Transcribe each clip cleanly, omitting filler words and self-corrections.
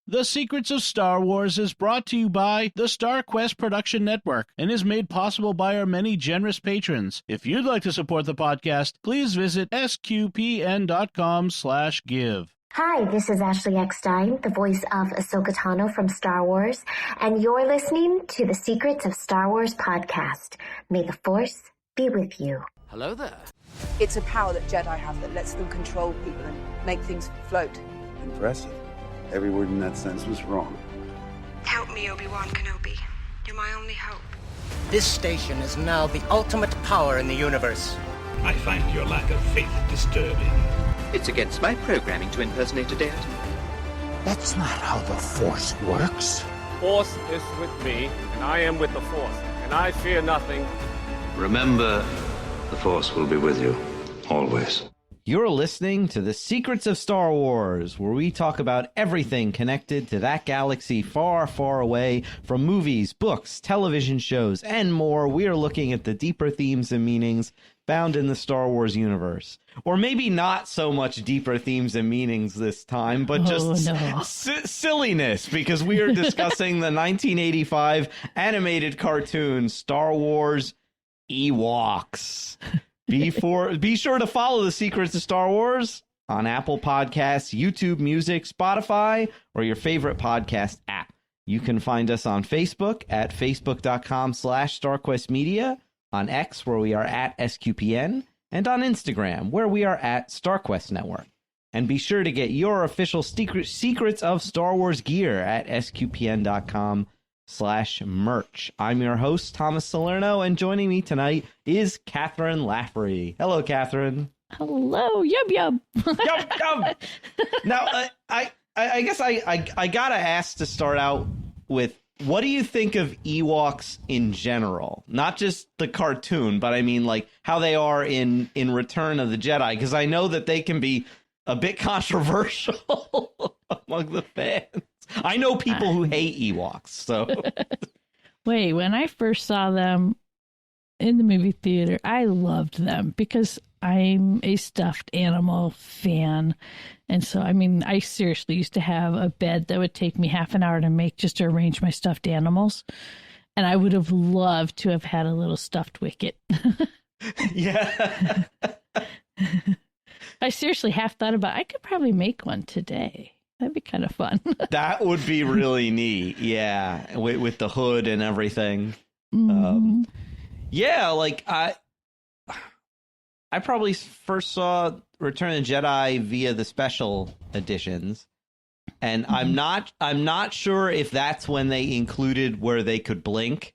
The Secrets of Star Wars is brought to you by the Star Quest Production Network and is made possible by our many generous patrons. If you'd like to support the podcast, please visit sqpn.com/give. Hi, this is Ashley Eckstein, the voice of Ahsoka Tano from Star Wars, and you're listening to the Secrets of Star Wars podcast. May the Force be with you. Hello there. It's a power that Jedi have that lets them control people and make things float. Impressive. Every word in that sentence was wrong. Help me, Obi-Wan Kenobi. You're my only hope. This station is now the ultimate power in the universe. I find your lack of faith disturbing. It's against my programming to impersonate a deity. That's not how the Force works. Force is with me, and I am with the Force, and I fear nothing. Remember, the Force will be with you, always. You're listening to The Secrets of Star Wars, where we talk about everything connected to that galaxy far, far away. From movies, books, television shows, and more, we are looking at the deeper themes and meanings found in the Star Wars universe. Or maybe not so much deeper themes and meanings this time, but just silliness, because we are discussing the 1985 animated cartoon Star Wars Ewoks. Be sure to follow The Secrets of Star Wars on Apple Podcasts, YouTube Music, Spotify, or your favorite podcast app. You can find us on Facebook at facebook.com/StarQuestMedia, on X, where we are at SQPN, and on Instagram, where we are at StarQuest Network. And be sure to get your official Secrets of Star Wars gear at SQPN.com/merch. I'm your host, Thomas Salerno, and joining me tonight is Kathryn Laffrey. Hello, Kathryn. Hello, yum yum. Yum yum. Now, I guess I gotta ask to start out with, what do you think of Ewoks in general? Not just the cartoon, but I mean like how they are in Return of the Jedi, because I know that they can be a bit controversial among the fans. I know people who hate Ewoks, so. Wait, when I first saw them in the movie theater, I loved them because I'm a stuffed animal fan. And so, I mean, I seriously used to have a bed that would take me half an hour to make just to arrange my stuffed animals. And I would have loved to have had a little stuffed Wicket. Yeah. I seriously have thought about, I could probably make one today. That'd be kind of fun. That would be really neat. Yeah. With the hood and everything. Mm-hmm. Yeah. Like I probably first saw Return of the Jedi via the special editions. And I'm not sure if that's when they included where they could blink,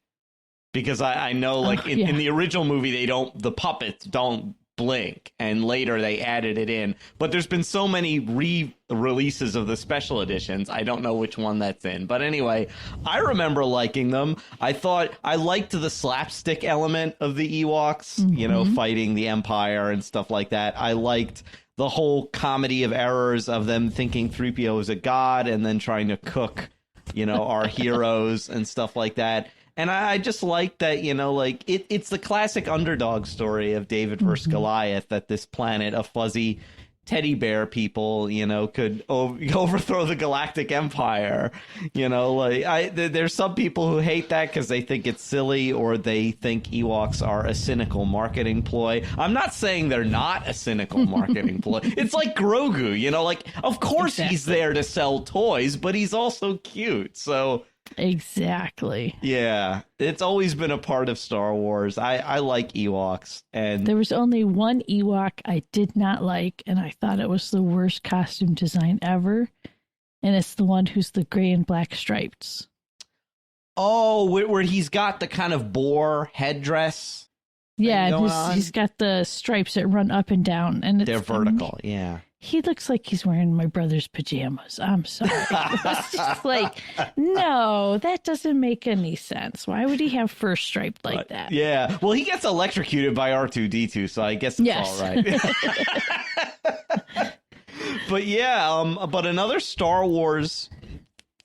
because I know like in the original movie, the puppets don't blink, and later they added it in, but there's been so many re-releases of the special editions, I don't know which one that's in. But anyway, I remember liking them. I liked the slapstick element of the Ewoks, you know, fighting the Empire and stuff like that. I liked the whole comedy of errors of them thinking 3PO is a god and then trying to cook, you know, our heroes and stuff like that. And I just like that, you know, like it's the classic underdog story of David versus Goliath, that this planet of fuzzy teddy bear people, you know, could overthrow the galactic empire. You know, like there's some people who hate that because they think it's silly, or they think Ewoks are a cynical marketing ploy. I'm not saying they're not a cynical marketing ploy. It's like Grogu, you know, like, of course he's there to sell toys, but he's also cute. So exactly. Yeah, it's always been a part of Star Wars. I like Ewoks, and there was only one Ewok I did not like, and I thought it was the worst costume design ever. And it's the one who's the gray and black stripes. Oh, where he's got the kind of boar headdress. Yeah, and he's got the stripes that run up and down, and they're vertical. Yeah. He looks like he's wearing my brother's pajamas. I'm sorry. It's just like, no, that doesn't make any sense. Why would he have fur striped like that? Yeah. Well, he gets electrocuted by R2-D2, so I guess it's all right. But yeah, but another Star Wars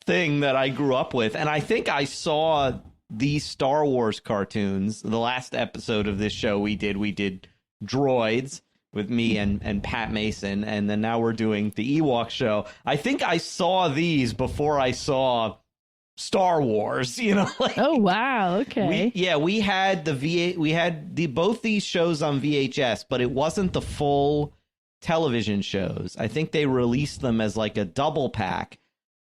thing that I grew up with, and I think I saw these Star Wars cartoons, the last episode of this show we did droids. with me and Pat Mason, and then now we're doing the Ewok show. I think I saw these before I saw Star Wars, like, oh wow, okay. We had both these shows on VHS, but it wasn't the full television shows. I think they released them as like a double pack.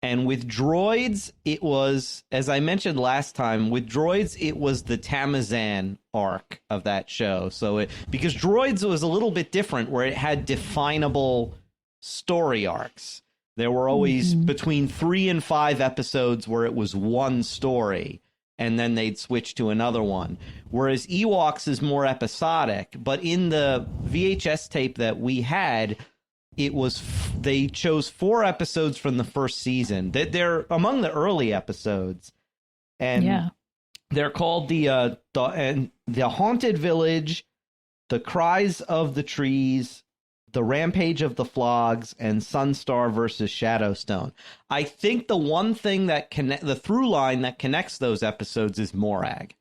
And with Droids, it was, as I mentioned last time, with Droids, it was the Tamazan arc of that show. So because Droids was a little bit different, where it had definable story arcs. There were always between 3 and 5 episodes where it was one story, and then they'd switch to another one. Whereas Ewoks is more episodic, but in the VHS tape that we had, it was they chose 4 episodes from the first season. They're among the early episodes, and they're called the Haunted Village, the Cries of the Trees, the Rampage of the Flogs, and Sunstar versus Shadowstone. I think the one thing that the through line that connects those episodes is Morag,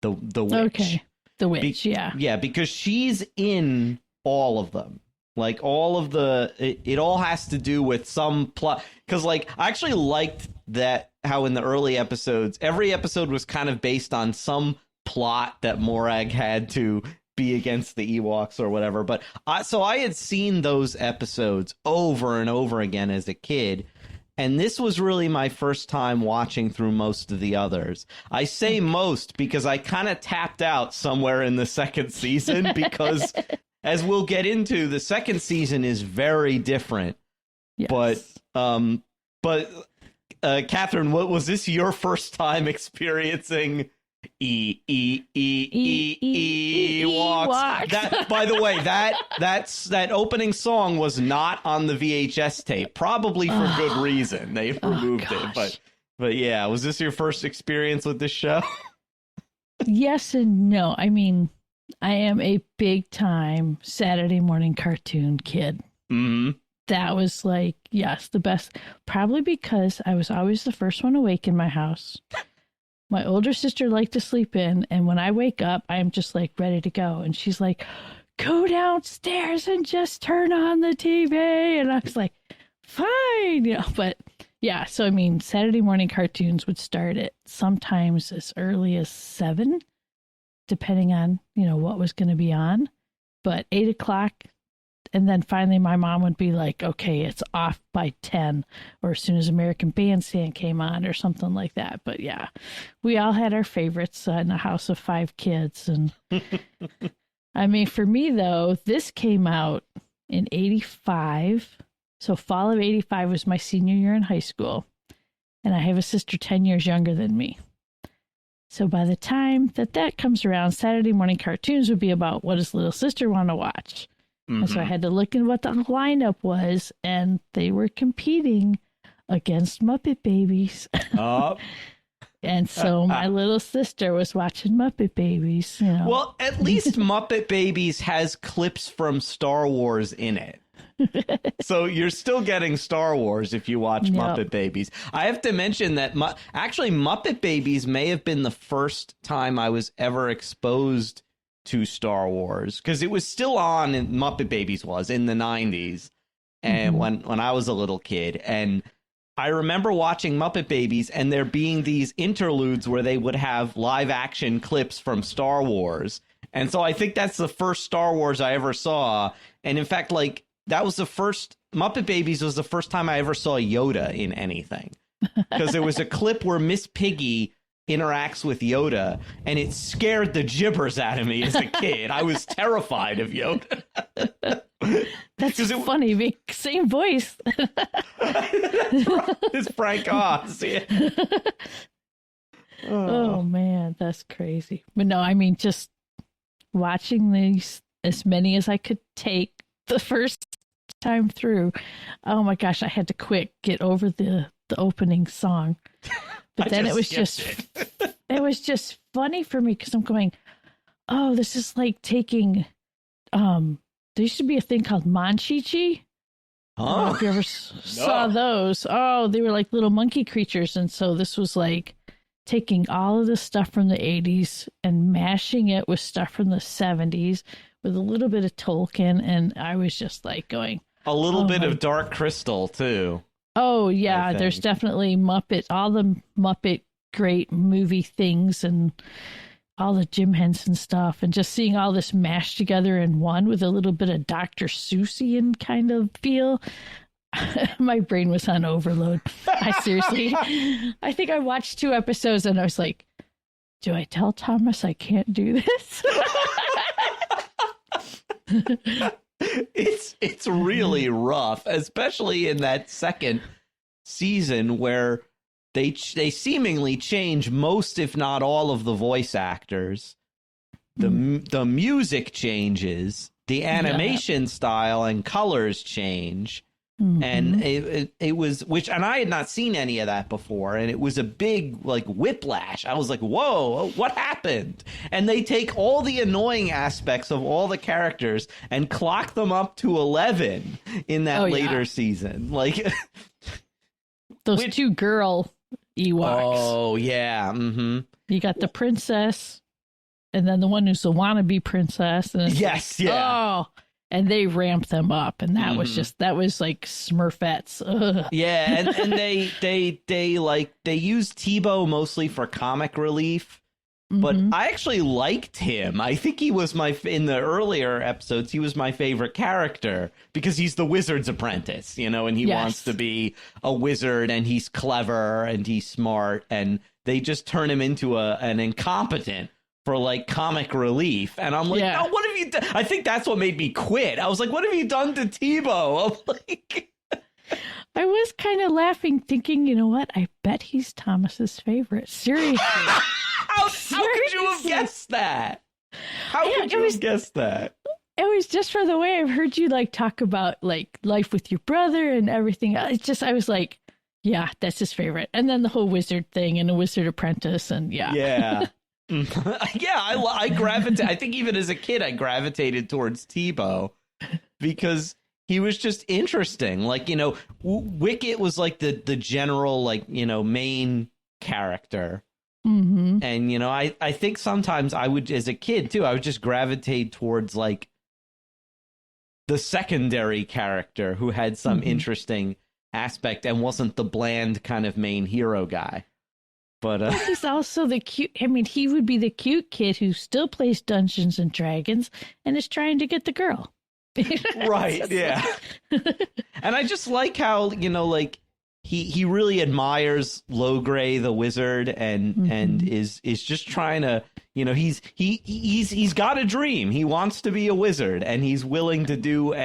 the witch. Okay, the witch. Yeah, because she's in all of them. Like all of it all has to do with some plot. Because like I actually liked that how in the early episodes, every episode was kind of based on some plot that Morag had to be against the Ewoks or whatever. But I had seen those episodes over and over again as a kid. And this was really my first time watching through most of the others. I say most because I kind of tapped out somewhere in the second season because as we'll get into, the second season is very different. Yes. But Kathryn, what was this your first time experiencing Ewoks? That, by the way, that opening song was not on the VHS tape, probably for good reason. They removed it, but yeah, was this your first experience with this show? Yes and no. I mean, I am a big time Saturday morning cartoon kid. Mm-hmm. That was like, yes, the best. Probably because I was always the first one awake in my house. My older sister liked to sleep in, and when I wake up, I'm just like ready to go. And she's like, go downstairs and just turn on the TV. And I was like, fine, but yeah. So, I mean, Saturday morning cartoons would start at sometimes as early as 7, depending on, what was going to be on. But 8 o'clock, and then finally my mom would be like, okay, it's off by 10, or as soon as American Bandstand came on or something like that. But yeah, we all had our favorites in a house of 5 kids. And I mean, for me though, this came out in 85. So fall of 85 was my senior year in high school. And I have a sister 10 years younger than me. So by the time that comes around, Saturday morning cartoons would be about what does little sister want to watch? Mm-hmm. And so I had to look at what the lineup was, and they were competing against Muppet Babies. And so my little sister was watching Muppet Babies. Well, at least Muppet Babies has clips from Star Wars in it. So you're still getting Star Wars if you watch Muppet Babies. I have to mention that actually Muppet Babies may have been the first time I was ever exposed to Star Wars, because it was still on, and Muppet Babies was in the 90s, and when I was a little kid. And I remember watching Muppet Babies and there being these interludes where they would have live action clips from Star Wars. And so I think that's the first Star Wars I ever saw. And in fact, like, that was the first, Muppet Babies was the first time I ever saw Yoda in anything, because there was a clip where Miss Piggy interacts with Yoda, and it scared the gibbers out of me as a kid. I was terrified of Yoda. That's funny. Same voice. It's Frank Oz. Yeah. Oh man, that's crazy. But no, I mean, just watching these, as many as I could take the first time through. Oh my gosh, I had to get over the opening song. But then it was just funny for me, because I'm going, oh, this is like taking, there used to be a thing called Monchichi. I don't know if you ever saw those. Oh, they were like little monkey creatures. And so this was like taking all of the stuff from the 80s and mashing it with stuff from the 70s with a little bit of Tolkien. And I was just like going... A little bit of Dark Crystal, too. Oh, yeah. There's definitely all the Muppet great movie things and all the Jim Henson stuff. And just seeing all this mashed together in one with a little bit of Dr. Seussian kind of feel. My brain was on overload. I think I watched 2 episodes and I was like, do I tell Thomas I can't do this? It's really rough, especially in that second season where they seemingly change most, if not all, of the voice actors. The music changes, the animation style and colors change. Mm-hmm. And it was, and I had not seen any of that before, and it was a big like whiplash. I was like, whoa, what happened? And they take all the annoying aspects of all the characters and clock them up to 11 in that later season. Like those 2 girl Ewoks. Oh yeah. Mm-hmm. You got the princess and then the one who's the wannabe princess. And yes. Yeah. Oh, and they ramped them up, and that was like Smurfettes. Ugh. Yeah, and they used Tebow mostly for comic relief, but I actually liked him. I think he was in the earlier episodes, he was my favorite character because he's the wizard's apprentice, and he wants to be a wizard, and he's clever and he's smart, and they just turn him into an incompetent for like comic relief, and I'm like, oh, what have you done? I think that's what made me quit. I was like, what have you done to Tebow? I'm like, I was kind of laughing, thinking, you know what? I bet he's Thomas's favorite. Seriously, how could you have guessed that? How could you have guessed that? It was just for the way I've heard you like talk about like life with your brother and everything. It's just I was like, yeah, that's his favorite. And then the whole wizard thing and the wizard apprentice, and yeah. Yeah, I gravitate. I think even as a kid, I gravitated towards Tebow because he was just interesting. Like, Wicket was like the general, like, main character. Mm-hmm. And, I think sometimes I would, as a kid too, I would just gravitate towards like the secondary character who had some interesting aspect and wasn't the bland kind of main hero guy. But he's also the cute. I mean, he would be the cute kid who still plays Dungeons and Dragons and is trying to get the girl. Right. Yeah. And I just like how, like he really admires Logray the wizard and is just trying to, he's got a dream. He wants to be a wizard and he's willing to do,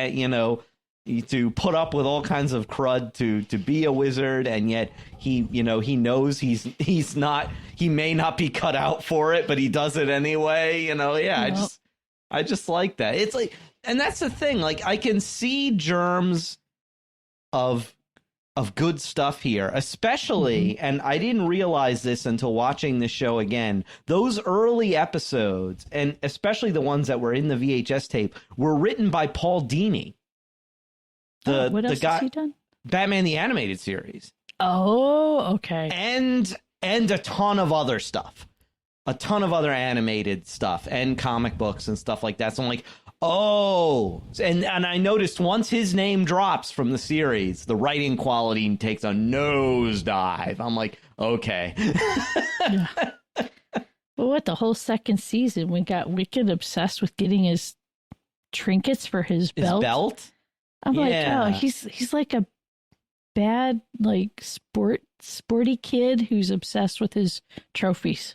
to put up with all kinds of crud to be a wizard, and yet he knows he may not be cut out for it, but he does it anyway. I just like that. It's like, and that's the thing. Like, I can see germs of good stuff here, especially, and I didn't realize this until watching the show again. Those early episodes, and especially the ones that were in the VHS tape, were written by Paul Dini. What else has he done? Batman the Animated Series. Oh, okay. And a ton of other stuff. A ton of other animated stuff and comic books and stuff like that. So I'm like, oh. And I noticed once his name drops from the series, the writing quality takes a nosedive. I'm like, okay. Yeah. Well, what, the whole second season, we got Wicked obsessed with getting his trinkets for his belt. His belt? I'm like, oh, he's like a bad, like, sporty kid who's obsessed with his trophies.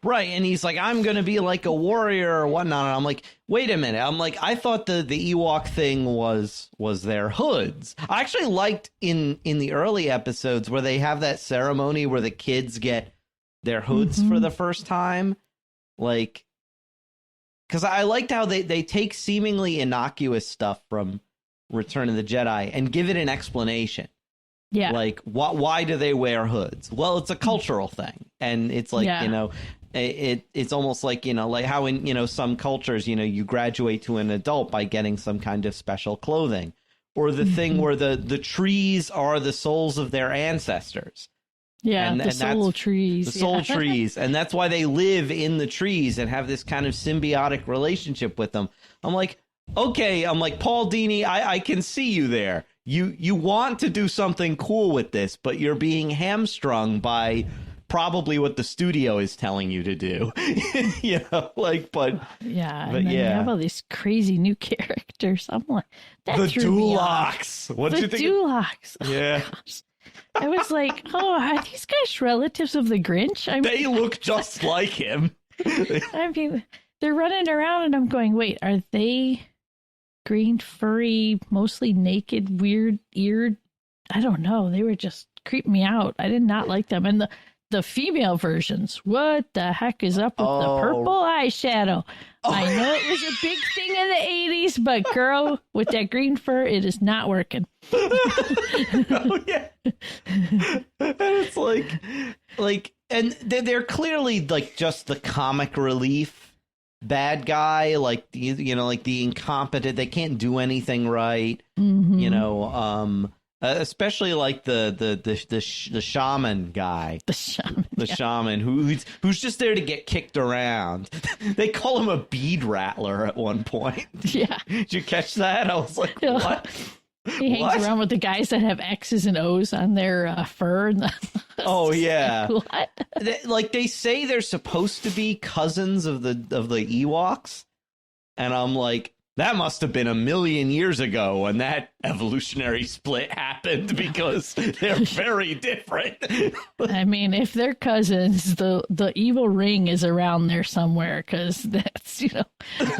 Right, and he's like, I'm going to be like a warrior or whatnot. And I'm like, wait a minute. I'm like, I thought the Ewok thing was their hoods. I actually liked in the early episodes where they have that ceremony where the kids get their hoods for the first time. Like, because I liked how they take seemingly innocuous stuff from Return of the Jedi and give it an explanation. Yeah. Like, why do they wear hoods? Well, it's a cultural thing. And it's like, it's almost like, like how in, some cultures, you graduate to an adult by getting some kind of special clothing. Or the thing where the trees are the souls of their ancestors. Yeah, the soul trees. The soul trees. And that's why they live in the trees and have this kind of symbiotic relationship with them. I'm like, okay, Paul Dini, I can see you there. You want to do something cool with this, but you're being hamstrung by probably what the studio is telling you to do. You know, like, but yeah, but and then yeah. you have all these crazy new characters. I'm like, that The threw me off. Dulocs. What did you think? The Dulocs. Yeah. Oh, gosh. I was like, oh, are these guys relatives of the Grinch? I mean, They look just like him. I mean, they're running around, and I'm going, wait, are they green, furry, mostly naked, weird-eared? I don't know. They were just creeping me out. I did not like them. And the female versions, what the heck is up with the purple eyeshadow? I know it was a big thing in the 80s, but girl, with that green fur, it is not working. Oh, yeah. And it's like, and they're clearly like just the comic relief bad guy, like, you know, like the incompetent, they can't do anything right, you know, especially like the shaman guy, the shaman who's just there to get kicked around. They call him a bead rattler at one point. Yeah, did you catch that? I was like, what? He hangs around with the guys that have X's and O's on their fur. Oh yeah, what? Like they say they're supposed to be cousins of the Ewoks, and I'm like, that must have been 1,000,000 years ago when that evolutionary split happened, because they're very different. I mean, if they're cousins, the evil ring is around there somewhere, because that's, you know,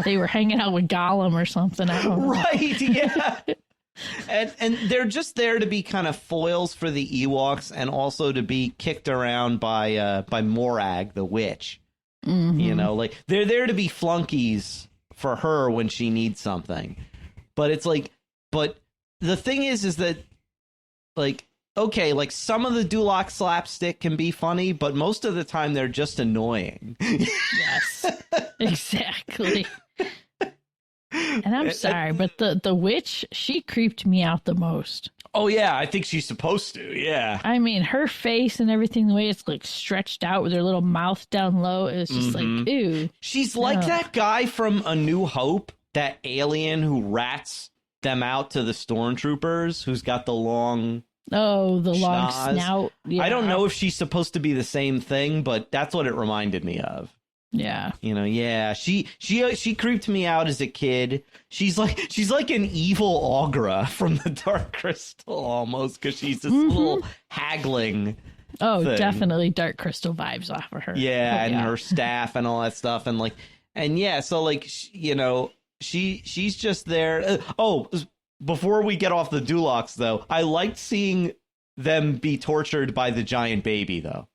they were hanging out with Gollum or something. I don't know. Right? Yeah. And they're just there to be kind of foils for the Ewoks, and also to be kicked around by Morag, the witch. You know, like they're there to be flunkies for her when she needs something. But it's like, but the thing is that, like, okay, like some of the Duloc slapstick can be funny, but most of the time they're just annoying. Yes, exactly. And I'm sorry, but the witch, she creeped me out the most. Oh, yeah, I think she's supposed to, yeah. I mean, her face and everything, the way it's like stretched out with her little mouth down low, is just like, ew. She's like that guy from A New Hope, that alien who rats them out to the stormtroopers, who's got the long... Oh, the long schnoz. snout. Yeah. I don't know if she's supposed to be the same thing, but that's what it reminded me of. Yeah. You know, yeah. She creeped me out as a kid. She's like an evil Aughra from the Dark Crystal almost, because she's this little haggling. Oh, thing. Definitely Dark Crystal vibes off of her. Yeah, and her staff and all that stuff, and yeah, so like, you know, she's just there. Before we get off the Dulocs, though, I liked seeing them be tortured by the giant baby, though.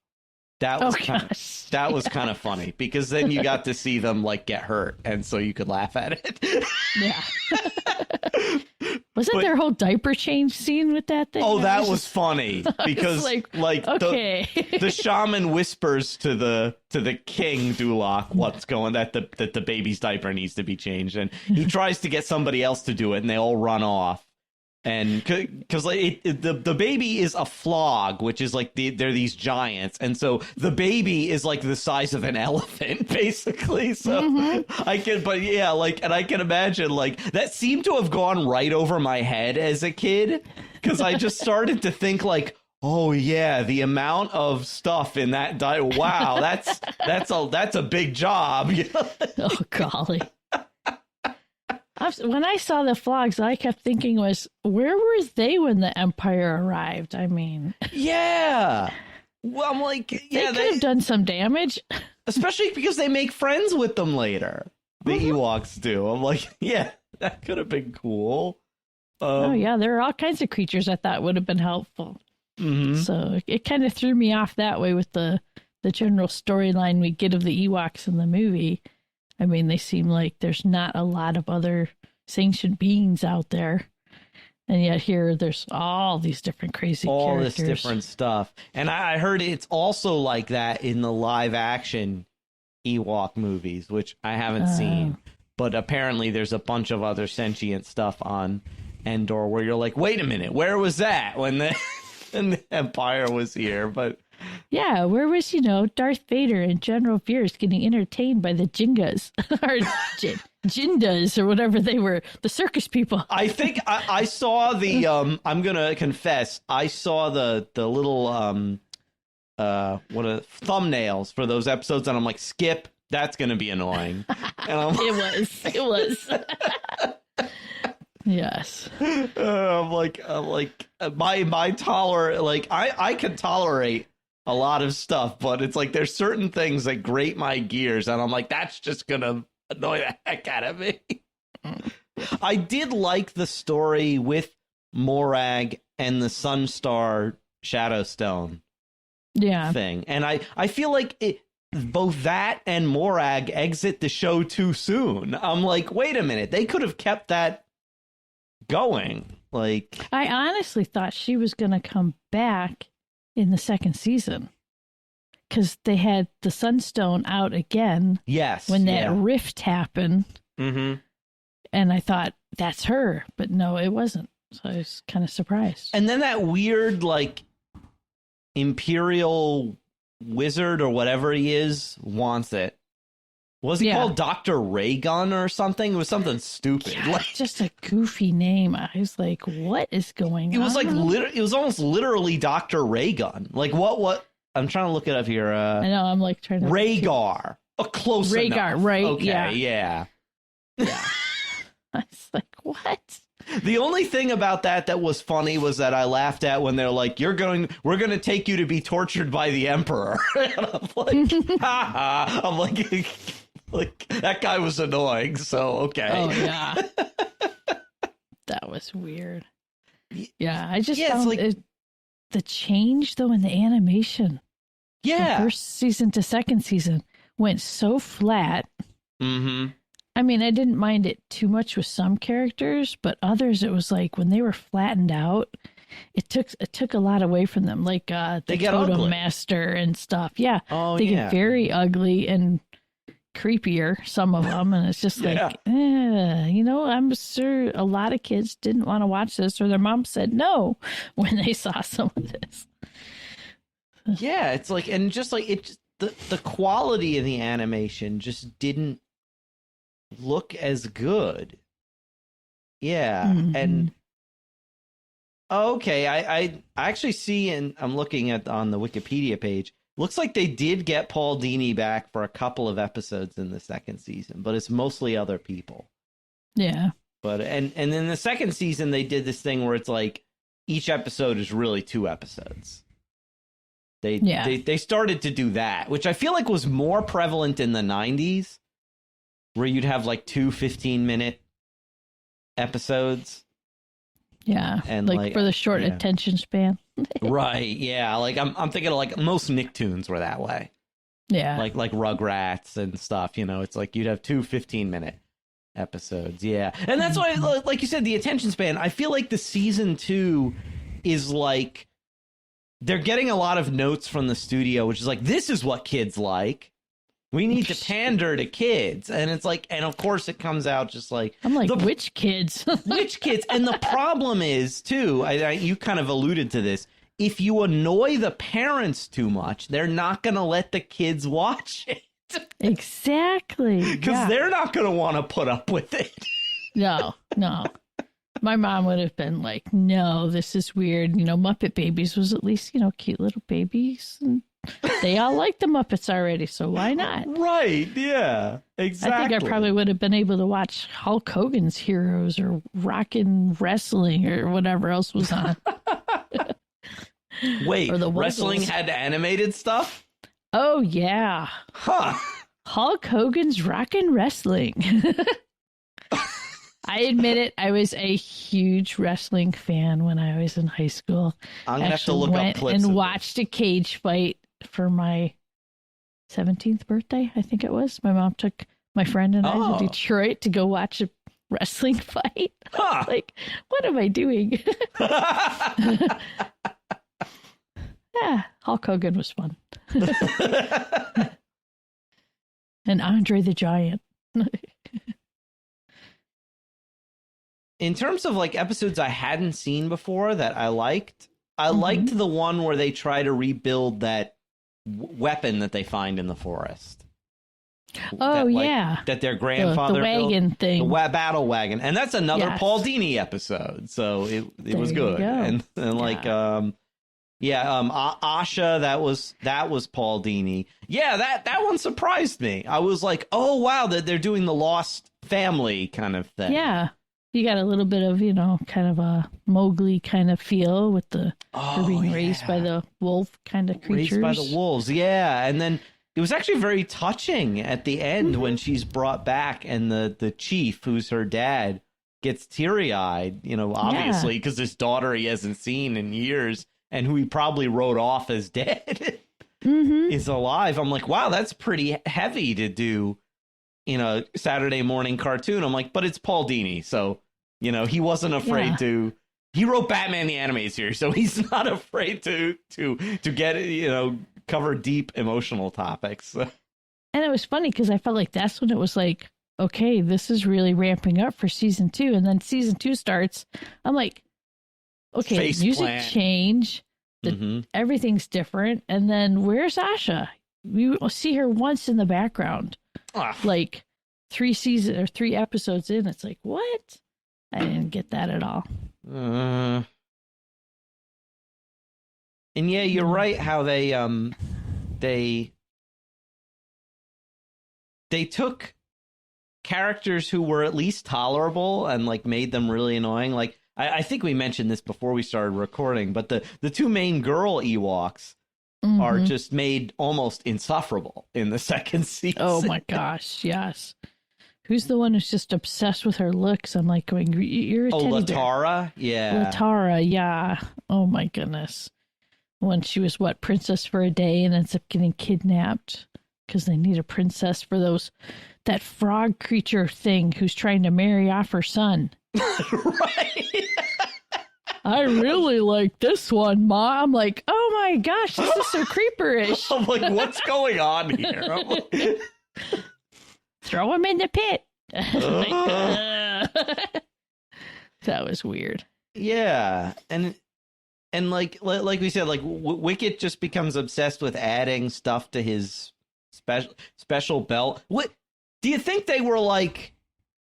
That was kind of funny, because then you got to see them like get hurt, and so you could laugh at it. Yeah. Wasn't there a whole diaper change scene with that thing? Oh, that was funny, because okay. the shaman whispers to the king Duloc what's going, that the baby's diaper needs to be changed, and he tries to get somebody else to do it, and they all run off. And because like the baby is a flog, which is like they're these giants, and so the baby is like the size of an elephant, basically. So I can imagine, like, that seemed to have gone right over my head as a kid, because I just started to think like, oh yeah, the amount of stuff in that wow, that's a big job. Oh golly. When I saw the flogs, all I kept thinking was, where were they when the Empire arrived? I mean... Yeah. Well, I'm like... Yeah, they could have done some damage. Especially because they make friends with them later. The Ewoks do. I'm like, yeah, that could have been cool. Oh, yeah, there are all kinds of creatures I thought would have been helpful. So it kind of threw me off that way with the general storyline we get of the Ewoks in the movie. I mean, they seem like there's not a lot of other sentient beings out there. And yet here there's all these different crazy characters. All this different stuff. And I heard it's also like that in the live action Ewok movies, which I haven't seen. But apparently there's a bunch of other sentient stuff on Endor where you're like, wait a minute, where was that when and the Empire was here, but yeah, where was, Darth Vader and General Veers getting entertained by the Jingas or Jindas or whatever they were, the circus people. I think I saw the I'm gonna confess, I saw the little thumbnails for those episodes, and I'm like, skip, that's gonna be annoying. And It was. Yes. I'm like my tolerance, like I can tolerate a lot of stuff, but it's like there's certain things that grate my gears, and I'm like, that's just gonna annoy the heck out of me. I did like the story with Morag and the Sunstar Shadowstone thing, and I feel like both that and Morag exit the show too soon. I'm like, wait a minute, they could have kept that going. Like, I honestly thought she was gonna come back in the second season, because they had the Sunstone out again. Yes, when that rift happened. Mm-hmm. And I thought, that's her, but no, it wasn't. So I was kind of surprised. And then that weird, like, Imperial wizard or whatever he is wants it. Was he called Dr. Raygun or something? It was something stupid. Yeah, like, just a goofy name. I was like, what is going on? It was like, it was almost literally Dr. Raygun. Like, what? I'm trying to look it up here. I know, I'm like trying to... Rhaegar. Close enough. Rhaegar, right? Okay, yeah. I was like, what? The only thing about that was funny was that I laughed at when they're like, we're going to take you to be tortured by the Emperor. And I'm like, ha. I'm like, that guy was annoying, so okay. Oh, yeah. That was weird. Yeah, I just found the change, though, in the animation. Yeah. From first season to second season went so flat. Mm-hmm. I mean, I didn't mind it too much with some characters, but others, it was like when they were flattened out, it took a lot away from them. Like the Totem ugly. Master and stuff. Yeah. Oh, they get very ugly and creepier, some of them, and it's just like, I'm sure a lot of kids didn't want to watch this, or their mom said no when they saw some of this. Yeah, it's like, and just like the quality of the animation just didn't look as good. Yeah. Mm-hmm. And okay, I actually see, and I'm looking on the Wikipedia page, looks like they did get Paul Dini back for a couple of episodes in the second season, but it's mostly other people. Yeah. But and in the second season they did this thing where it's like each episode is really 2 episodes. They started to do that, which I feel like was more prevalent in the 90s, where you'd have like 2 15-minute episodes. Yeah, and like for the short attention span. Right, yeah. Like I'm thinking of like most Nicktoons were that way. Yeah. Like Rugrats and stuff, it's like you'd have 2 15-minute episodes. Yeah. And that's why, like you said, the attention span, I feel like the season 2 is like, they're getting a lot of notes from the studio, which is like, this is what kids like. We need to pander to kids. And it's like, and of course it comes out just like... I'm like, which kids? Which kids? And the problem is, too, you kind of alluded to this, if you annoy the parents too much, they're not going to let the kids watch it. Exactly. Because they're not going to want to put up with it. No. My mom would have been like, no, this is weird. Muppet Babies was at least, cute little babies. And they all like the Muppets already, so why not? Right, yeah, exactly. I think I probably would have been able to watch Hulk Hogan's Heroes or Rockin' Wrestling or whatever else was on. Wait, or the wrestling had animated stuff? Oh, yeah. Huh. Hulk Hogan's Rockin' Wrestling. I admit it, I was a huge wrestling fan when I was in high school. I'm going to have to look up clips and watched a cage fight for my 17th birthday, I think it was. My mom took my friend and I to Detroit to go watch a wrestling fight. Huh. Like, what am I doing? Yeah, Hulk Hogan was fun. And Andre the Giant. In terms of like episodes I hadn't seen before that I liked, I liked the one where they try to rebuild that weapon that they find in the forest. Oh, that their grandfather the wagon built, thing, the battle wagon, and that's another Paul Dini episode. So it was good, go. and like Asha, that was Paul Dini. Yeah, that one surprised me. I was like, oh wow, that they're doing the Lost Family kind of thing. Yeah, you got a little bit of kind of a Mowgli kind of feel with her being raised by the wolf kind of creatures. Raised by the wolves, yeah, and then. It was actually very touching at the end when she's brought back and the chief, who's her dad, gets teary-eyed, obviously, because his daughter he hasn't seen in years and who he probably wrote off as dead is alive. I'm like, wow, that's pretty heavy to do in a Saturday morning cartoon. I'm like, but it's Paul Dini, so, he wasn't afraid to... He wrote Batman the Animated Series, so he's not afraid to get, cover deep emotional topics. And it was funny because I felt like that's when it was like, okay, this is really ramping up for season 2. And then season 2 starts. I'm like, okay, music change. Everything's different. And then where's Asha? We see her once in the background. Like 3 episodes in. It's like, what? I didn't get that at all. And yeah, you're right how they took characters who were at least tolerable and like made them really annoying. Like I think we mentioned this before we started recording, but the 2 main girl Ewoks are just made almost insufferable in the second season. Oh my gosh, yes. Who's the one who's just obsessed with her looks? I'm like going, you're a teddy bear. Latara? Yeah. Latara, yeah. Oh my goodness. When she was, princess for a day and ends up getting kidnapped because they need a princess for that frog creature thing who's trying to marry off her son. Right. I really like this one, Ma. I'm like, oh my gosh, this is so creeperish. I'm like, what's going on here? Throw him in the pit. That was weird. Yeah, and like we said, like Wicket just becomes obsessed with adding stuff to his special belt. What do you think they were like?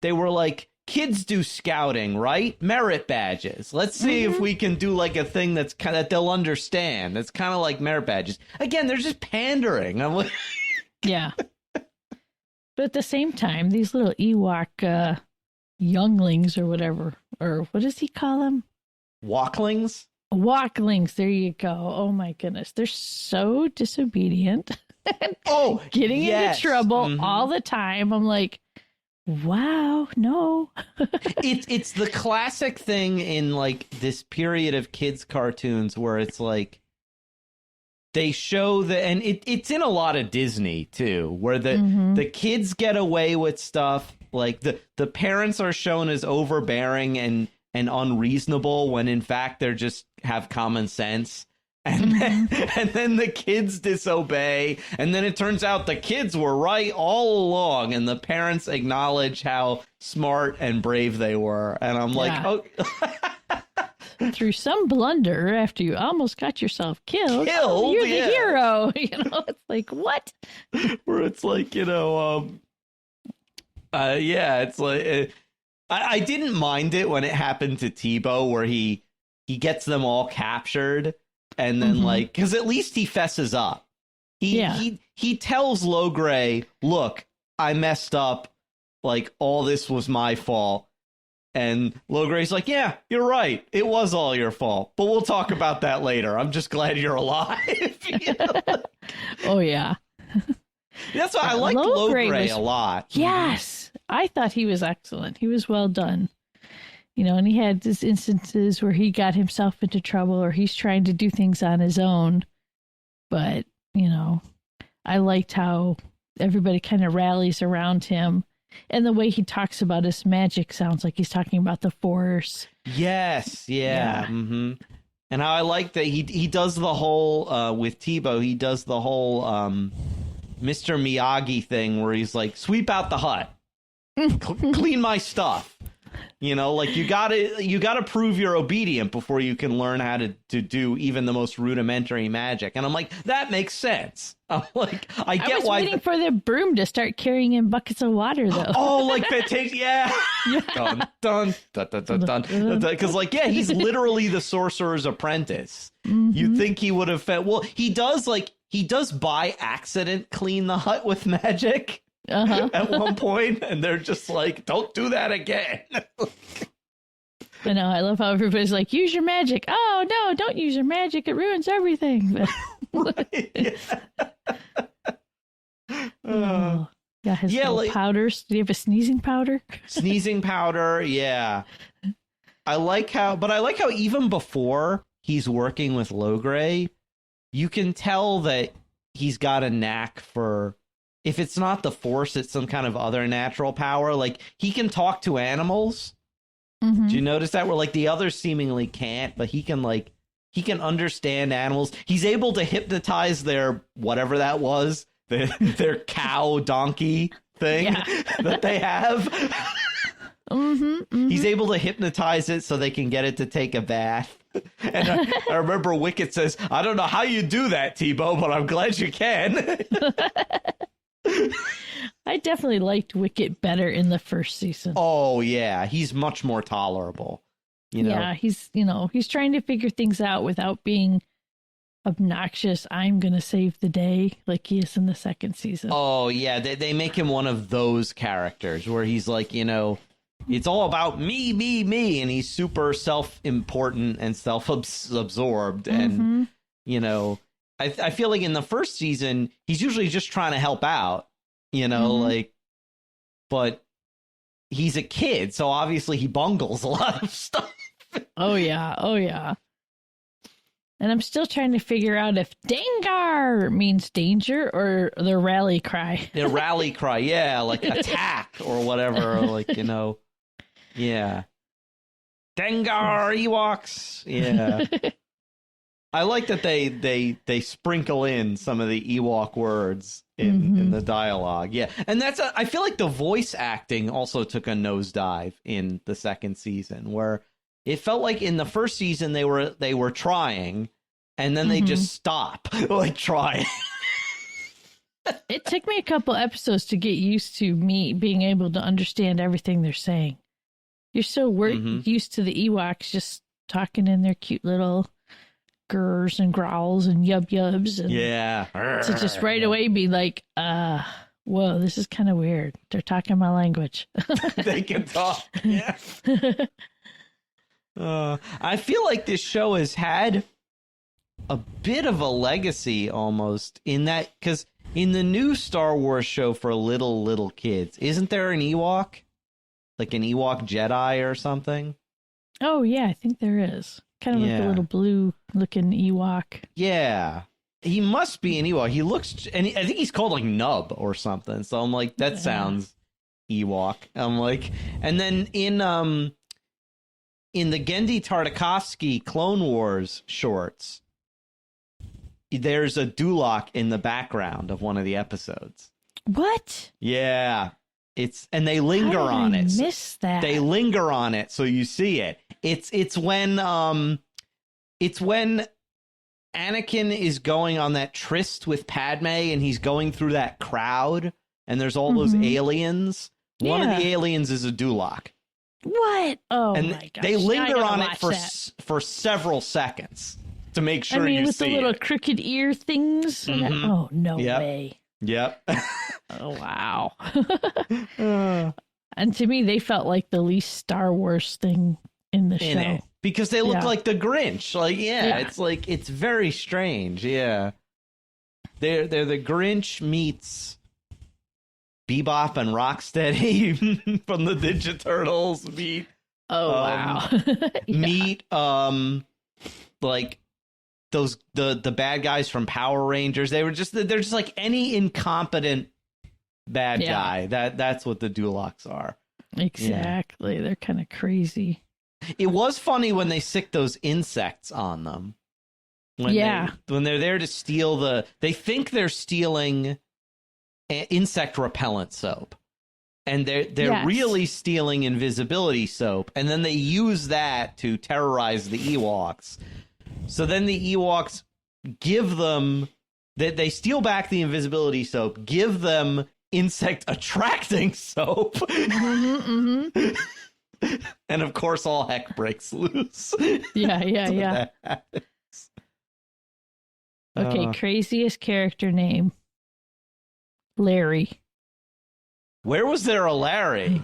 They were like, kids do scouting, right? Merit badges. Let's see if we can do like a thing that they'll understand. It's kind of like merit badges. Again, they're just pandering. I'm like, yeah. But at the same time, these little Ewok younglings or whatever, or what does he call them? Walklings? Walklings, there you go. Oh my goodness. They're so disobedient. Getting into trouble all the time. I'm like, wow, no. It's the classic thing in like this period of kids' cartoons where it's like, they show and it's in a lot of Disney too, where the kids get away with stuff. Like the parents are shown as overbearing and unreasonable when in fact they're just have common sense. And then the kids disobey. And then it turns out the kids were right all along. And the parents acknowledge how smart and brave they were. And I'm like, oh. Through some blunder after you almost got yourself killed, you're the hero. It's like, what? Where it's like, it's like, I didn't mind it when it happened to Tebow, where he gets them all captured, and then like, because at least he fesses up. He tells Logray, look, I messed up. Like, all this was my fault. And Logray's like, yeah, you're right. It was all your fault. But we'll talk about that later. I'm just glad you're alive. Oh, yeah. That's why I liked Logray a lot. Yes. I thought he was excellent. He was well done. And he had these instances where he got himself into trouble or he's trying to do things on his own. But, I liked how everybody kind of rallies around him. And the way he talks about his magic sounds like he's talking about the Force. Yes, yeah. And how I like that he does the whole, with Tebow, he does the whole Mr. Miyagi thing where he's like, sweep out the hut, clean my stuff. You know, like you gotta prove you're obedient before you can learn how to do even the most rudimentary magic. And I'm like, that makes sense. I'm like, I get why. I was waiting for the broom to start carrying in buckets of water, though. Oh, like Fantasia, yeah. Dun, dun, dun, dun, dun, dun. Because, like, yeah, he's literally the sorcerer's apprentice. You'd think he would have fed. Well, he does by accident clean the hut with magic. At one point, and they're just like, don't do that again. I know, I love how everybody's like, use your magic. Oh no, don't use your magic, it ruins everything. Right, yeah, his little powders. Do you have a sneezing powder? Sneezing powder, yeah. I like how even before he's working with Logray, you can tell that he's got a knack for, if it's not the Force, it's some kind of other natural power. Like, he can talk to animals. Do you notice that? Where, like, the others seemingly can't, but he can understand animals. He's able to hypnotize their, whatever that was, their cow donkey thing that they have. He's able to hypnotize it so they can get it to take a bath. And I remember Wicket says, I don't know how you do that, Tebow, but I'm glad you can. I definitely liked Wicket better in the first season. Oh, yeah. He's much more tolerable. You know? Yeah, he's trying to figure things out without being obnoxious. I'm going to save the day like he is in the second season. Oh, yeah. They make him one of those characters where he's like, you know, it's all about me, me, me. And he's super self-important and self-absorbed. And, you know, I feel like in the first season, he's usually just trying to help out, you know, like, but he's a kid. So obviously he bungles a lot of stuff. Oh, yeah. Oh, yeah. And I'm still trying to figure out if Dengar means danger or the rally cry. The rally cry, yeah, like attack or whatever, or like, you know, yeah. Dengar Ewoks, yeah. I like that they sprinkle in some of the Ewok words in the dialogue, yeah. And I feel like the voice acting also took a nosedive in the second season, where it felt like in the first season they were trying, and then they just stop like trying. It took me a couple episodes to get used to me being able to understand everything they're saying. You're so used to the Ewoks just talking in their cute little grrs and growls and yubs, and to just right away be like, whoa, this is kind of weird. They're talking my language. They can talk. Yeah. I feel like this show has had a bit of a legacy almost in that, because in the new Star Wars show for little kids, isn't there an Ewok? Like an Ewok Jedi or something? Oh, yeah, I think there is. Kind of like a little blue-looking Ewok. Yeah. He must be an Ewok. He looks... And I think he's called, like, Nub or something. So I'm like, that sounds Ewok. I'm like... And then in the Genndy Tartakovsky Clone Wars shorts, there's a Dulok in the background of one of the episodes. What? Yeah. And they linger on it. I missed that. They linger on it, so you see it. It's when Anakin is going on that tryst with Padme, and he's going through that crowd, and there's all those aliens. One of the aliens is a Dulok. What? Oh, and my gosh. They linger on it for several seconds to make sure you see it. with the little crooked ear things? Oh, no way. Yep. Oh, wow. And to me, they felt like the least Star Wars thing in the show. Because they look like the Grinch. Like, it's like, it's very strange. Yeah. They're the Grinch meets Bebop and Rocksteady from the Ninja Turtles. Meet wow. Meet like those the bad guys from Power Rangers. They're just like any incompetent bad guy. That's what the Duloks are. Exactly. They're kind of crazy. It was funny when they sick those insects on them. When they're there to steal they think they're stealing insect repellent soap. And they're really stealing invisibility soap, and then they use that to terrorize the Ewoks. So then the Ewoks give them they steal back the invisibility soap, give them insect attracting soap, and of course all heck breaks loose. Yeah. Okay, craziest character name, Larry. Where was there a Larry?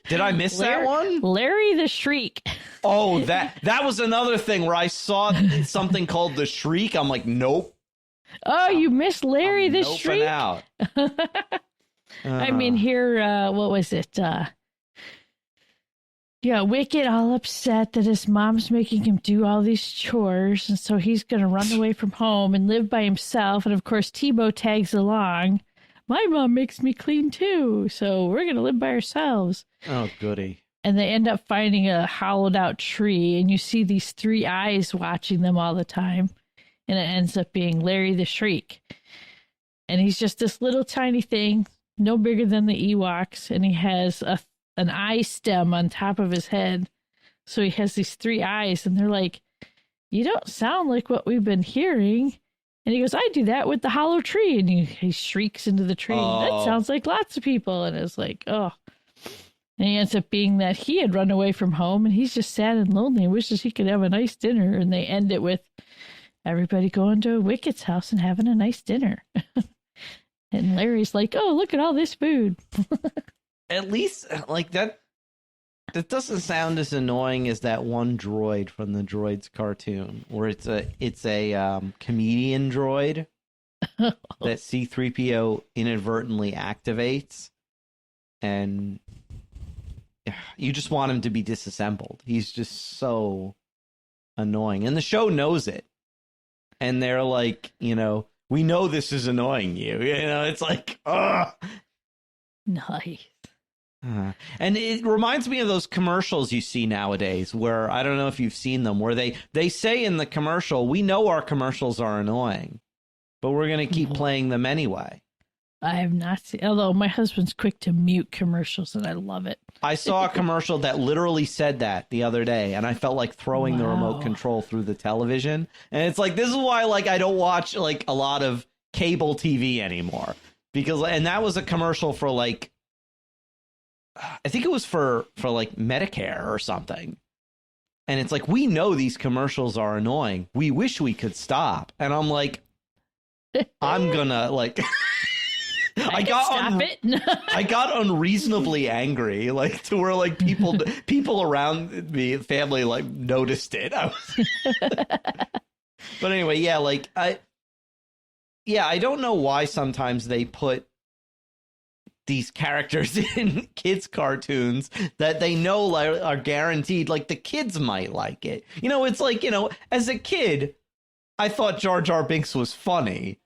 Did I miss that one? Larry the Shriek. Oh, that was another thing where I saw something called the Shriek. I'm like, nope. Oh, you missed Larry the Shriek? Out. I mean, here, what was it? Wicket all upset that his mom's making him do all these chores, and so he's going to run away from home and live by himself. And of course, Tebow tags along. My mom makes me clean too, so we're going to live by ourselves. Oh, goody. And they end up finding a hollowed out tree, and you see these 3 eyes watching them all the time. And it ends up being Larry the Shriek. And he's just this little tiny thing, no bigger than the Ewoks, and he has an eye stem on top of his head. So he has these 3 eyes, and they're like, you don't sound like what we've been hearing. And he goes, I do that with the hollow tree. And he shrieks into the tree. Oh. That sounds like lots of people. And it's like, oh. And he ends up being that he had run away from home and he's just sad and lonely and wishes he could have a nice dinner. And they end it with everybody going to Wicket's house and having a nice dinner. And Larry's like, oh, look at all this food. At least, like, that doesn't sound as annoying as that one droid from the Droids cartoon, where it's a comedian droid that C-3PO inadvertently activates, and you just want him to be disassembled. He's just so annoying, and the show knows it. And they're like, we know this is annoying you. It's like, ugh. Nice. And it reminds me of those commercials you see nowadays where, I don't know if you've seen them, where they say in the commercial, we know our commercials are annoying, but we're going to keep playing them anyway. I have not seen, although my husband's quick to mute commercials and I love it. I saw a commercial that literally said that the other day, and I felt like throwing the remote control through the television. And it's like, this is why I don't watch a lot of cable TV anymore, and that was a commercial for I think it was for Medicare or something. And it's like, we know these commercials are annoying. We wish we could stop. And I'm like, I'm gonna I got unreasonably angry, to where people around me, family, noticed it. But anyway, I don't know why sometimes they put these characters in kids' cartoons that they know are guaranteed, the kids might like it. It's as a kid, I thought Jar Jar Binks was funny.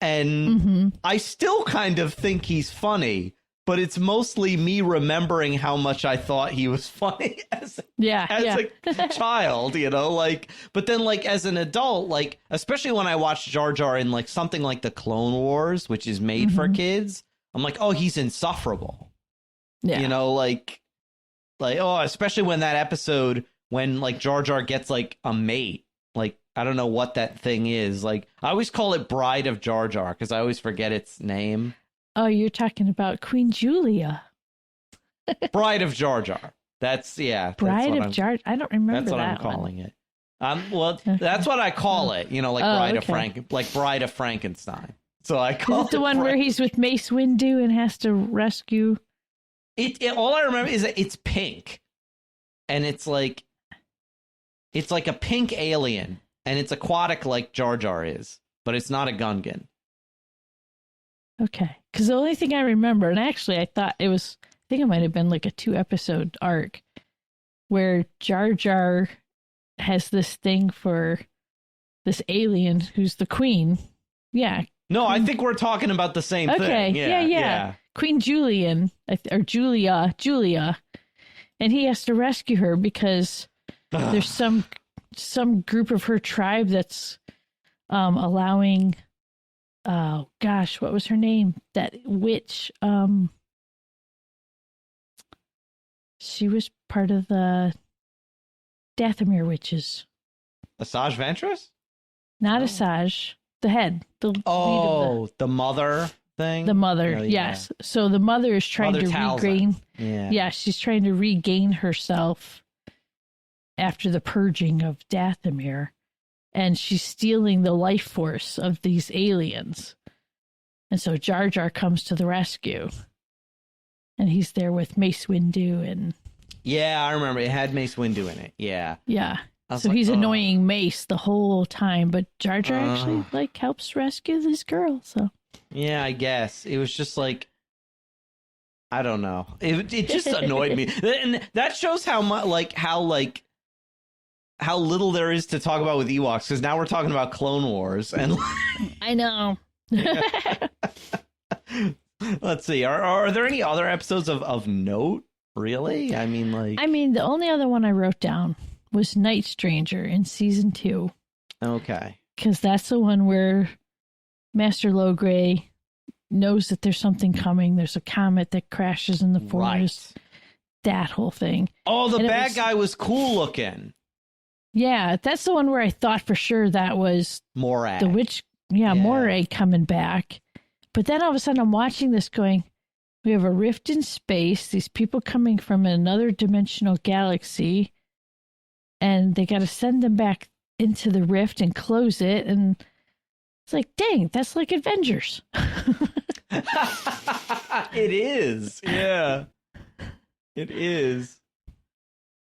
And I still kind of think he's funny, but it's mostly me remembering how much I thought he was funny as a child, but then as an adult, especially when I watched Jar Jar in something like the Clone Wars, which is made for kids, I'm like, oh, he's insufferable. Yeah. Especially when that episode when Jar Jar gets a mate, I don't know what that thing is. I always call it Bride of Jar Jar because I always forget its name. Oh, you're talking about Queen Julia. Bride of Jar Jar. That's Bride of Jar. I don't remember that's what that I'm calling it. Well, that's what I call it. Bride of Frankenstein. So I call it the one where he's with Mace Windu and has to rescue. All I remember is that it's pink, and it's like a pink alien, and it's aquatic like Jar Jar is, but it's not a Gungan. Okay, because the only thing I remember, and actually I think it might have been a 2-episode arc where Jar Jar has this thing for this alien who's the queen. Yeah. No, I think we're talking about the same thing. Okay, yeah. Queen Julian, or Julia, and he has to rescue her because there's some group of her tribe that's allowing, oh gosh, what was her name? That witch, She was part of the Dathomir witches. Asajj Ventress? Not Asajj. The head. The lead of the mother thing? the mother, Oh, yeah. yes. So the mother is trying Mother to Talzin. regain. Yeah. She's trying to regain herself after the purging of Dathomir. And she's stealing the life force of these aliens. And so Jar Jar comes to the rescue. And he's there with Mace Windu and... Yeah, I remember. It had Mace Windu in it. Yeah. Yeah. was So like, he's "Oh." annoying Mace the whole time, but Jar Jar actually helps rescue this girl. So Yeah, I guess. It was just like, I don't know. It just annoyed me. And that shows how much, how little there is to talk about with Ewoks, because now we're talking about Clone Wars. And I know. Let's see. Are there any other episodes of note, really? I mean, the only other one I wrote down was Night Stranger in season 2. Okay. Because that's the one where Master Logray knows that there's something coming. There's a comet that crashes in the forest. Right. That whole thing. Oh, the bad guy was cool looking. Yeah, that's the one where I thought for sure that was Morag. the witch. Yeah, Morag coming back. But then all of a sudden I'm watching this going, we have a rift in space, these people coming from another dimensional galaxy, and they got to send them back into the rift and close it. And it's like, dang, that's like Avengers. It is. Yeah. It is.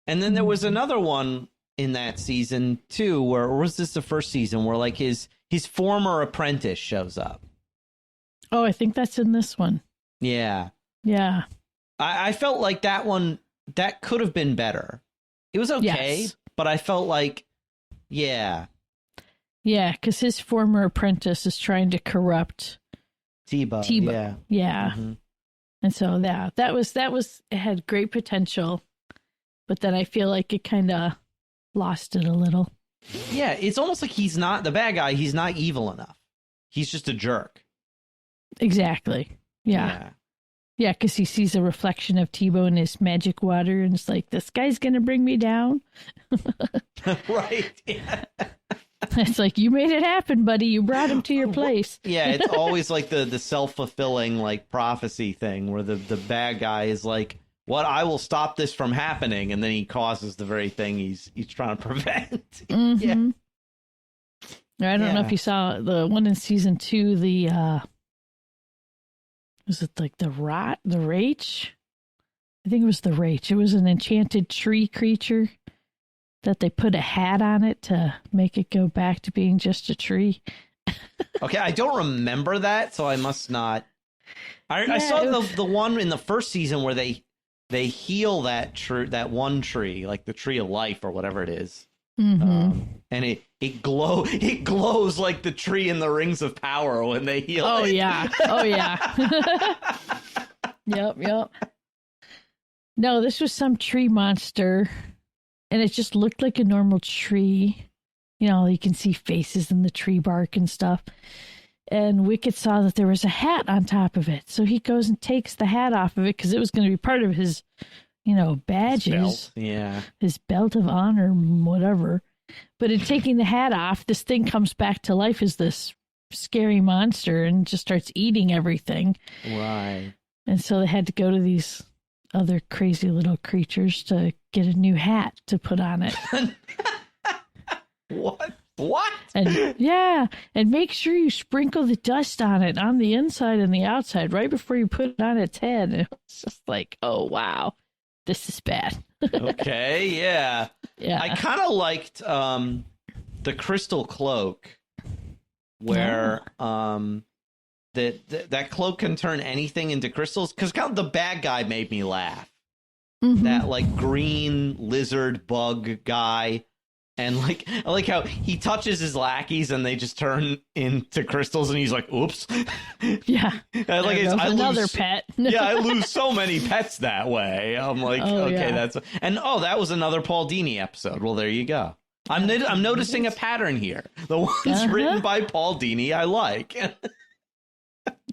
And then there was another one in that season too, or was this the first season where like his former apprentice shows up? Oh, I think that's in this one. Yeah. Yeah. I felt like that one, that could have been better. It was okay, but I felt like, yeah. Yeah, because his former apprentice is trying to corrupt Tebow. Yeah. Mm-hmm. And so that was it had great potential, but then I feel like it kind of lost it a little. Yeah, it's almost like he's not the bad guy. He's not evil enough. He's just a jerk. Exactly. Yeah. Yeah, because he sees a reflection of Tebow in his magic water, and it's like, this guy's going to bring me down. Right. Yeah. It's like, you made it happen, buddy. You brought him to your place. Yeah, it's always like the self-fulfilling like prophecy thing where the bad guy is like, what, I will stop this from happening, and then he causes the very thing he's trying to prevent. Mm-hmm. Yeah. I don't know if you saw the one in season 2, was it like the Rach? I think it was the Rach. It was an enchanted tree creature that they put a hat on it to make it go back to being just a tree. Okay, I don't remember that, so I must not. I saw the one in the first season where they heal that one tree, like the tree of life or whatever it is. Mm-hmm. And it glows like the tree in the Rings of Power when they heal it. Yeah. Oh, yeah. Yep. No, this was some tree monster, and it just looked like a normal tree. You know, you can see faces in the tree bark and stuff. And Wicket saw that there was a hat on top of it. So he goes and takes the hat off of it because it was going to be part of his, badges. His belt. Yeah. His belt of honor, whatever. But in taking the hat off, this thing comes back to life as this scary monster and just starts eating everything. Right. And so they had to go to these other crazy little creatures to get a new hat to put on it. What? And make sure you sprinkle the dust on it on the inside and the outside right before you put it on its head. And it's just like, oh, wow, this is bad. Okay, yeah. Yeah. I kind of liked the Crystal Cloak, where that cloak can turn anything into crystals. Because kind of the bad guy made me laugh. Mm-hmm. That like green lizard bug guy. And I like how he touches his lackeys and they just turn into crystals, and he's like, "Oops." Yeah, I another lose, pet. Yeah, I lose so many pets that way. I'm like, that was another Paul Dini episode. Well, there you go. I'm noticing a pattern here. The ones written by Paul Dini, I like.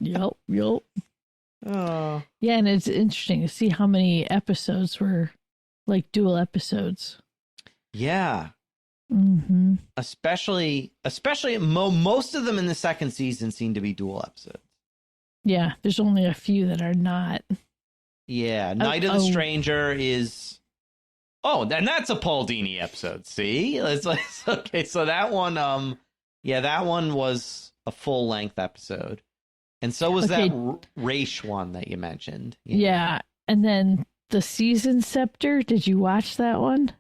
Yep. Oh. Yeah, and it's interesting to see how many episodes were like dual episodes. Yeah. Mm-hmm. Especially most of them in the second season seem to be dual episodes. Yeah, there's only a few that are not. Yeah, Night of the Stranger is... Oh, and that's a Paul Dini episode, see? It's like, okay, so that one, that one was a full-length episode. And so was that Raish one that you mentioned. Yeah, and then the Season Scepter, did you watch that one?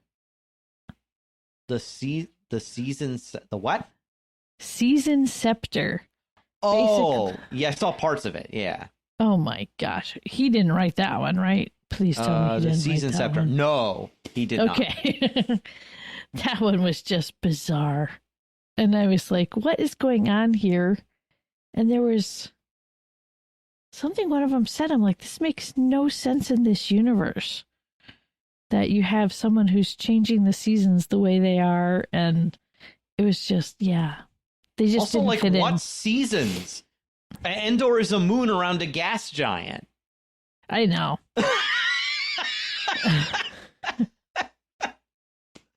The what? Season Scepter. Oh, yeah, I saw parts of it, yeah. Oh my gosh. He didn't write that one, right? Please tell me he didn't the Season write that Scepter. one. No, he did not. Okay. That one was just bizarre. And I was like, what is going on here? And there was something one of them said. I'm like, this makes no sense in this universe. That you have someone who's changing the seasons the way they are. And it was just, yeah. They just also, didn't like, fit what in. seasons? Endor is a moon around a gas giant. I know.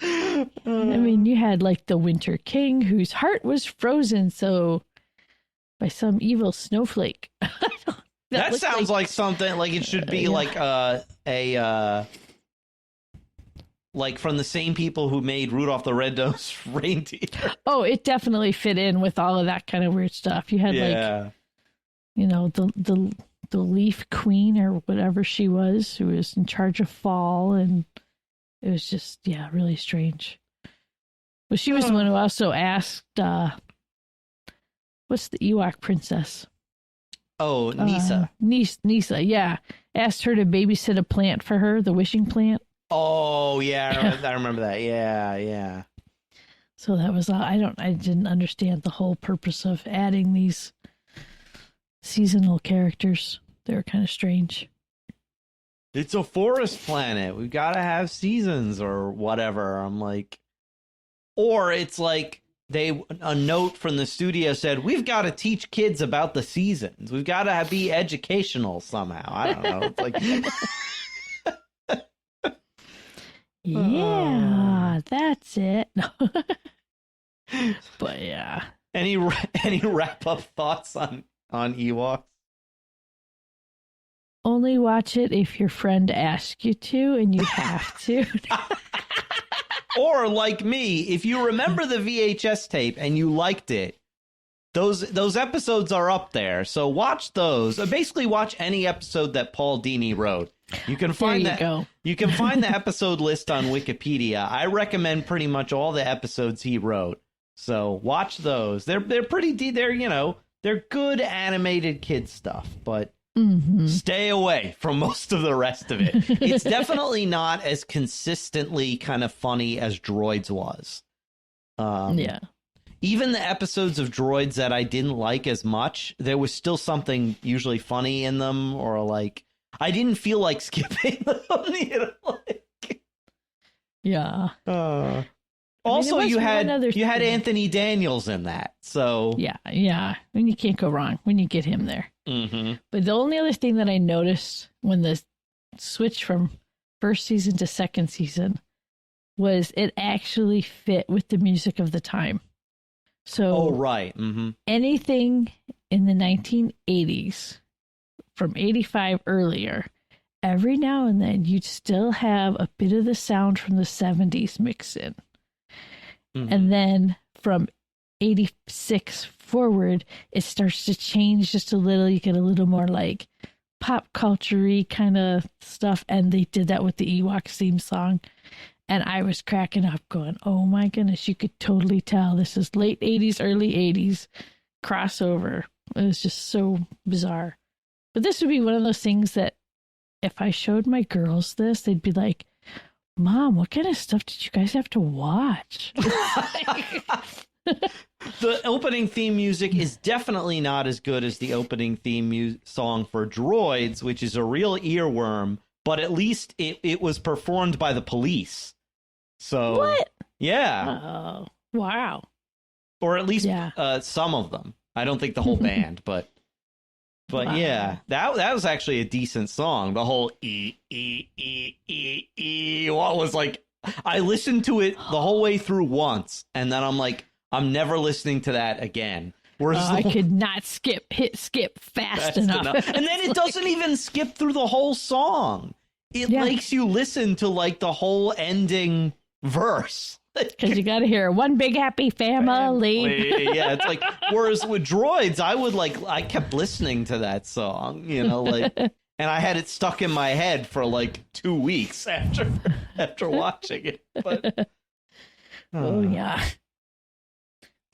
I mean, you had like the Winter King whose heart was frozen by some evil snowflake. that sounds like something like it should be like like from the same people who made Rudolph the Red-Nosed Reindeer. Oh, it definitely fit in with all of that kind of weird stuff. You had like, you know, the Leaf Queen or whatever she was, who was in charge of fall, and it was just, yeah, really strange. But she was the one who also asked, what's the Ewok princess? Oh, Nisa. Nisa, yeah. Asked her to babysit a plant for her, the wishing plant. Oh, yeah, I remember that. Yeah. So that was, I didn't understand the whole purpose of adding these seasonal characters. They were kind of strange. It's a forest planet. We've got to have seasons or whatever. I'm like, or it's like a note from the studio said, we've got to teach kids about the seasons. We've got to be educational somehow. I don't know. It's like, yeah, that's it. But yeah. Any wrap up thoughts on Ewoks? Only watch it if your friend asks you to, and you have to. Or like me, if you remember the VHS tape and you liked it, those episodes are up there. So watch those. Basically, watch any episode that Paul Dini wrote. You can find You can find the episode list on Wikipedia. I recommend pretty much all the episodes he wrote. So watch those. They're pretty they're good animated kid stuff, but stay away from most of the rest of it. It's definitely not as consistently kind of funny as Droids was. Yeah. Even the episodes of Droids that I didn't like as much, there was still something usually funny in them, or like I didn't feel like skipping them. Yeah. Also, you had Anthony Daniels in that, so yeah. And you can't go wrong when you get him there. Mm-hmm. But the only other thing that I noticed when the switch from first season to second season was it actually fit with the music of the time. So, right. Mm-hmm. Anything in the 1980s from 85 earlier, every now and then you'd still have a bit of the sound from the 70s mixed in. Mm-hmm. And then from 86 forward, it starts to change just a little. You get a little more like pop culture-y kind of stuff. And they did that with the Ewoks theme song. And I was cracking up going, oh my goodness, you could totally tell this is late 80s, early 80s crossover. It was just so bizarre. But this would be one of those things that if I showed my girls this, they'd be like, Mom, what kind of stuff did you guys have to watch? The opening theme music is definitely not as good as the opening theme song for Droids, which is a real earworm, but at least it was performed by the Police. So, what? Yeah. Oh, wow. Or at least some of them. I don't think the whole band, but But Wow. yeah, that was actually a decent song. The whole what was like, I listened to it the whole way through once, and then I'm like, I'm never listening to that again. Whereas I could not hit skip fast enough. And then it doesn't even skip through the whole song. It makes you listen to like the whole ending verse. Because you got to hear one big happy family. Yeah, it's like, whereas with Droids, I kept listening to that song, like, and I had it stuck in my head for like 2 weeks after watching it. But oh yeah.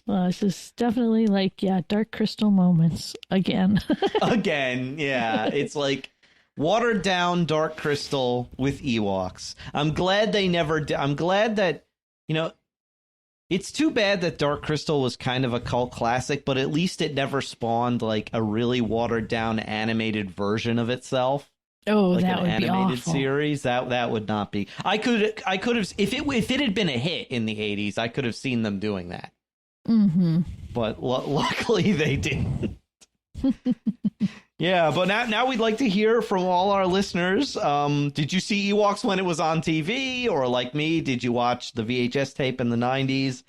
Well, this is definitely like, Dark Crystal moments again. Again, yeah. It's like watered down Dark Crystal with Ewoks. I'm glad they never I'm glad that, it's too bad that Dark Crystal was kind of a cult classic, but at least it never spawned like a really watered down animated version of itself. Oh, like that an would be animated awful. series. That would not be. I could have, if it had been a hit in the 80s, I could have seen them doing that. Mm-hmm. But luckily they didn't. Yeah, but now we'd like to hear from all our listeners. Did you see Ewoks when it was on TV? Or like me, did you watch the VHS tape in the 90s?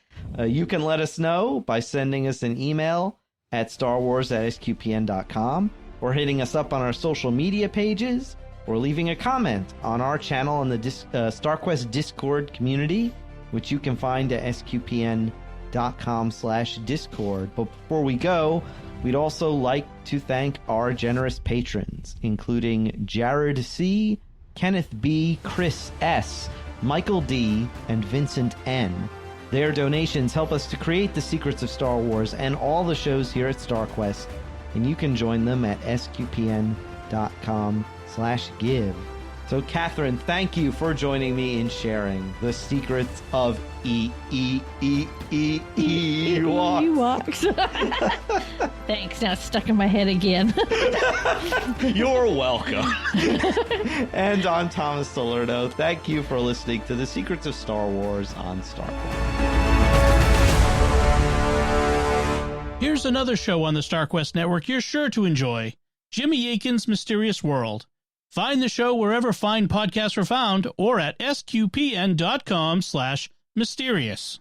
You can let us know by sending us an email at starwars@sqpn.com, or hitting us up on our social media pages, or leaving a comment on our channel on the StarQuest Discord community, which you can find at sqpn.com/discord. But before we go, we'd also like to thank our generous patrons, including Jared C., Kenneth B., Chris S., Michael D., and Vincent N. Their donations help us to create the Secrets of Star Wars and all the shows here at StarQuest, and you can join them at sqpn.com/give. So, Kathryn, thank you for joining me in sharing the secrets of Ewoks. Thanks. Now it's stuck in my head again. You're welcome. And I'm Thomas Salerno. Thank you for listening to the Secrets of Star Wars on Star Wars. Here's another show on the StarQuest Network you're sure to enjoy. Jimmy Akin's Mysterious World. Find the show wherever fine podcasts are found, or at sqpn.com/mysterious.